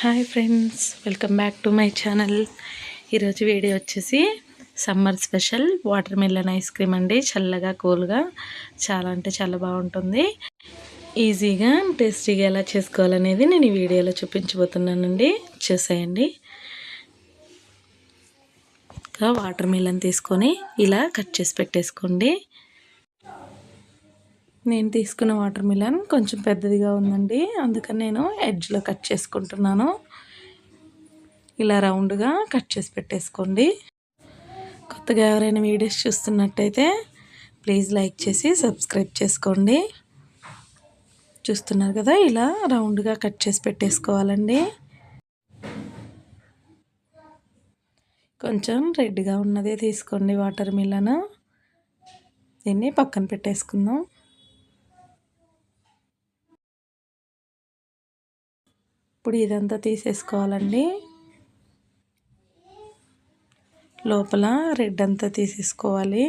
Hi friends, welcome back to my channel. ఈరోజు video వచ్చేసి summer special water melon ice cream అండి. చల్లగా కూల్గా చాలా అంటే చాలా బాగుంటుంది. ఈజీగా టేస్టీగా ఎలా చేసుకోవాలనేది నేను ఈ వీడియోలో చూపించబోతున్నానండి. చూసేయండి. వాటర్ మిలన్ తీసుకొని ఇలా కట్ చేసి పెట్టేసుకోండి. నేను తీసుకున్న వాటర్ మిలన్ కొంచెం పెద్దదిగా ఉందండి, అందుకని నేను ఎడ్జ్లో కట్ చేసుకుంటున్నాను. ఇలా రౌండ్గా కట్ చేసి పెట్టేసుకోండి. కొత్తగా ఎవరైనా వీడియోస్ చూస్తున్నట్టయితే ప్లీజ్ లైక్ చేసి సబ్స్క్రైబ్ చేసుకోండి. చూస్తున్నారు కదా, ఇలా రౌండ్గా కట్ చేసి పెట్టేసుకోవాలండి. కొంచెం రెడ్గా ఉన్నదే తీసుకోండి వాటర్ మిలన్. దీన్ని పక్కన పెట్టేసుకుందాం. ఇప్పుడు ఇదంతా తీసేసుకోవాలండి. లోపల రెడ్ అంతా తీసేసుకోవాలి.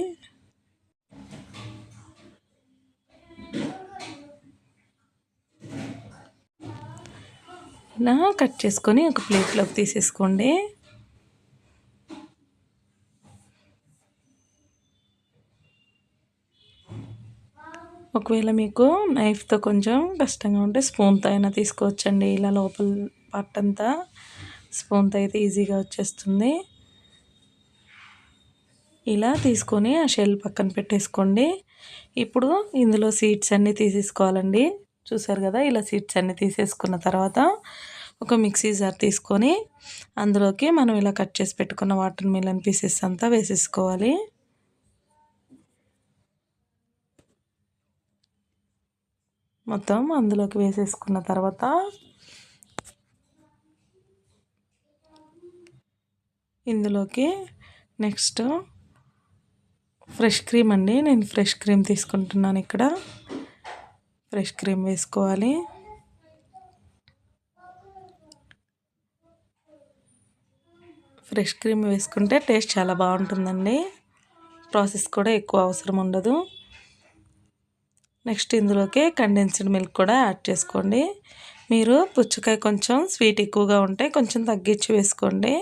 ఇలా కట్ చేసుకొని ఒక ప్లేట్లోకి తీసేసుకోండి. ఒకవేళ మీకు నైఫ్తో కొంచెం కష్టంగా ఉంటే స్పూన్తో అయినా తీసుకోవచ్చండి. ఇలా లోపల పట్టంతా స్పూన్తో అయితే ఈజీగా వచ్చేస్తుంది. ఇలా తీసుకొని ఆ షెల్ పక్కన పెట్టేసుకోండి. ఇప్పుడు ఇందులో సీడ్స్ అన్నీ తీసేసుకోవాలండి. చూసారు కదా, ఇలా సీడ్స్ అన్నీ తీసేసుకున్న తర్వాత ఒక మిక్సీ జార్ తీసుకొని అందులోకి మనం ఇలా కట్ చేసి పెట్టుకున్న వాటర్ మిలన్ పీసెస్ అంతా వేసేసుకోవాలి. మొత్తం అందులోకి వేసేసుకున్న తర్వాత ఇందులోకి నెక్స్ట్ ఫ్రెష్ క్రీమ్ అండి. నేను ఫ్రెష్ క్రీమ్ తీసుకుంటున్నాను. ఇక్కడ ఫ్రెష్ క్రీమ్ వేసుకోవాలి. ఫ్రెష్ క్రీమ్ వేసుకుంటే టేస్ట్ చాలా బాగుంటుందండి. ప్రాసెస్ కూడా ఎక్కువ అవసరం ఉండదు. నెక్స్ట్ ఇందులోకి కండెన్స్డ్ మిల్క్ కూడా యాడ్ చేసుకోండి. మీరు పుచ్చకాయ కొంచెం స్వీట్ ఎక్కువగా ఉంటే కొంచెం తగ్గించి వేసుకోండి.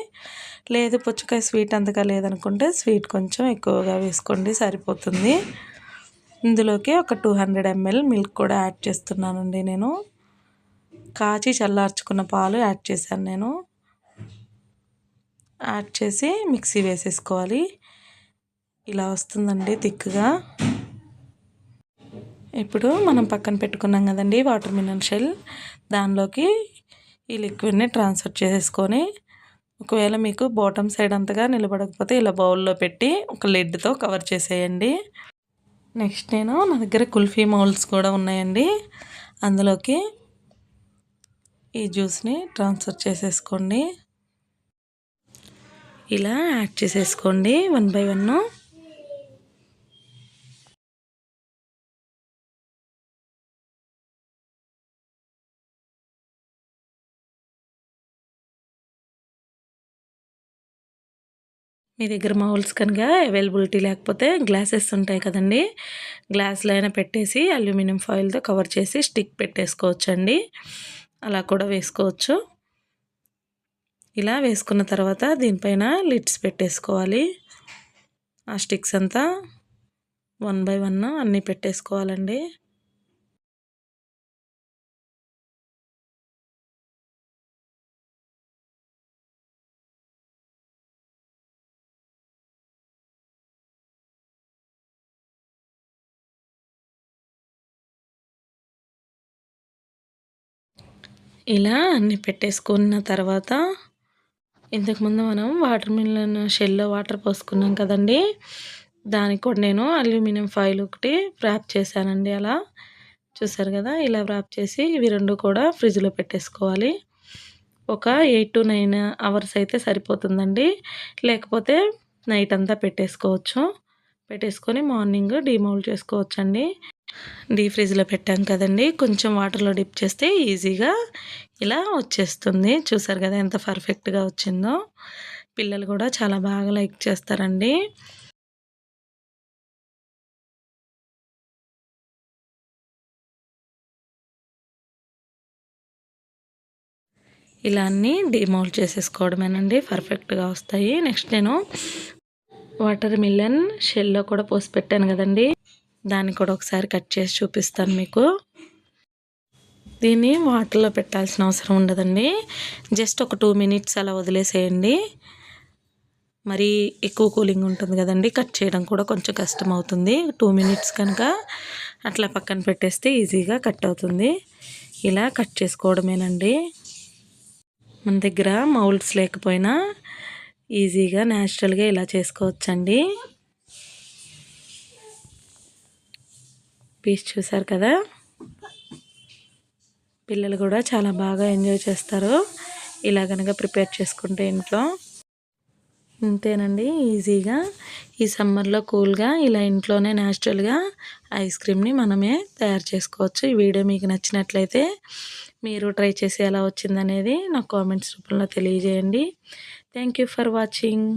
లేదు పుచ్చకాయ స్వీట్ అంతగా లేదనుకుంటే స్వీట్ కొంచెం ఎక్కువగా వేసుకోండి, సరిపోతుంది. ఇందులోకి ఒక 200 ml మిల్క్ కూడా యాడ్ చేస్తున్నానండి. నేను కాచి చల్లార్చుకున్న పాలు యాడ్ చేశాను. నేను యాడ్ చేసి మిక్సీ వేసేసుకోవాలి. ఇలా వస్తుందండి థిక్గా. ఇప్పుడు మనం పక్కన పెట్టుకున్నాం కదండి వాటర్ మిలన్ షెల్, దానిలోకి ఈ లిక్విడ్ని ట్రాన్స్ఫర్ చేసేసుకొని ఒకవేళ మీకు బాటమ్ సైడ్ అంతగా నిలబడకపోతే ఇలా బౌల్లో పెట్టి ఒక లిడ్తో కవర్ చేసేయండి. నెక్స్ట్ నా దగ్గర కుల్ఫీ మౌల్డ్స్ కూడా ఉన్నాయండి. అందులోకి ఈ జ్యూస్ని ట్రాన్స్ఫర్ చేసేసుకోండి. ఇలా యాడ్ చేసేసుకోండి 1 by 1. మీ దగ్గర మౌల్డ్స్ కనుక అవైలబిలిటీ లేకపోతే గ్లాసెస్ ఉంటాయి కదండి, గ్లాస్లో అయినా పెట్టేసి అల్యూమినియం ఫాయిల్తో కవర్ చేసి స్టిక్ పెట్టేసుకోవచ్చండి. అలా కూడా వేసుకోవచ్చు. ఇలా వేసుకున్న తర్వాత దీనిపైన లిడ్స్ పెట్టేసుకోవాలి. ఆ స్టిక్స్ అంతా 1 by 1 అన్నీ పెట్టేసుకోవాలండి. ఇలా అన్నీ పెట్టేసుకున్న తర్వాత ఇంతకుముందు మనం వాటర్ మిలన్ షెల్లో వాటర్ పోసుకున్నాం కదండి, దానికి కూడా నేను అల్యూమినియం ఫాయిల్ ఒకటి ర్యాప్ చేశానండి. అలా చూసారు కదా, ఇలా ర్యాప్ చేసి ఇవి రెండు కూడా ఫ్రిడ్జ్లో పెట్టేసుకోవాలి. ఒక 8 to 9 hours అయితే సరిపోతుందండి. లేకపోతే నైట్ అంతా పెట్టేసుకోవచ్చు. పెట్టేసుకొని మార్నింగ్ డీమౌల్డ్ చేసుకోవచ్చండి. ఫ్రిడ్జ్లో పెట్టాం కదండి, కొంచెం వాటర్లో డిప్ చేస్తే ఈజీగా ఇలా వచ్చేస్తుంది. చూసారు కదా ఎంత పర్ఫెక్ట్గా వచ్చిందో. పిల్లలు కూడా చాలా బాగా లైక్ చేస్తారండి. ఇలా అన్నీ డిమోల్డ్ చేసేసుకోవడమేనండి, పర్ఫెక్ట్గా వస్తాయి. నెక్స్ట్ నేను వాటర్ మిలన్ షెల్లో కూడా పోసి పెట్టాను కదండి, దాన్ని కూడా ఒకసారి కట్ చేసి చూపిస్తాను మీకు. దీన్ని వాటర్లో పెట్టాల్సిన అవసరం ఉండదండి, జస్ట్ ఒక 2 మినిట్స్ అలా వదిలేసేయండి. మరీ ఎక్కువ కూలింగ్ ఉంటుంది కదండి, కట్ చేయడం కూడా కొంచెం కష్టం అవుతుంది. 2 మినిట్స్ కనుక అట్లా పక్కన పెట్టేస్తే ఈజీగా కట్ అవుతుంది. ఇలా కట్ చేసుకోవడమేనండి. మన దగ్గర మౌల్డ్స్ లేకపోయినా ఈజీగా న్యాచురల్గా ఇలా చేసుకోవచ్చండి. పీస్ చూసారు కదా, పిల్లలు కూడా చాలా బాగా ఎంజాయ్ చేస్తారు ఇలా కనుక ప్రిపేర్ చేసుకుంటే ఇంట్లో. ఇంతేనండి, ఈజీగా ఈ సమ్మర్లో కూల్గా ఇలా ఇంట్లోనే న్యాచురల్గా ఐస్ క్రీమ్ని మనమే తయారు చేసుకోవచ్చు. ఈ వీడియో మీకు నచ్చినట్లయితే మీరు ట్రై చేసి ఎలా వచ్చిందనేది నాకు కామెంట్స్ రూపంలో తెలియజేయండి. Thank you for watching.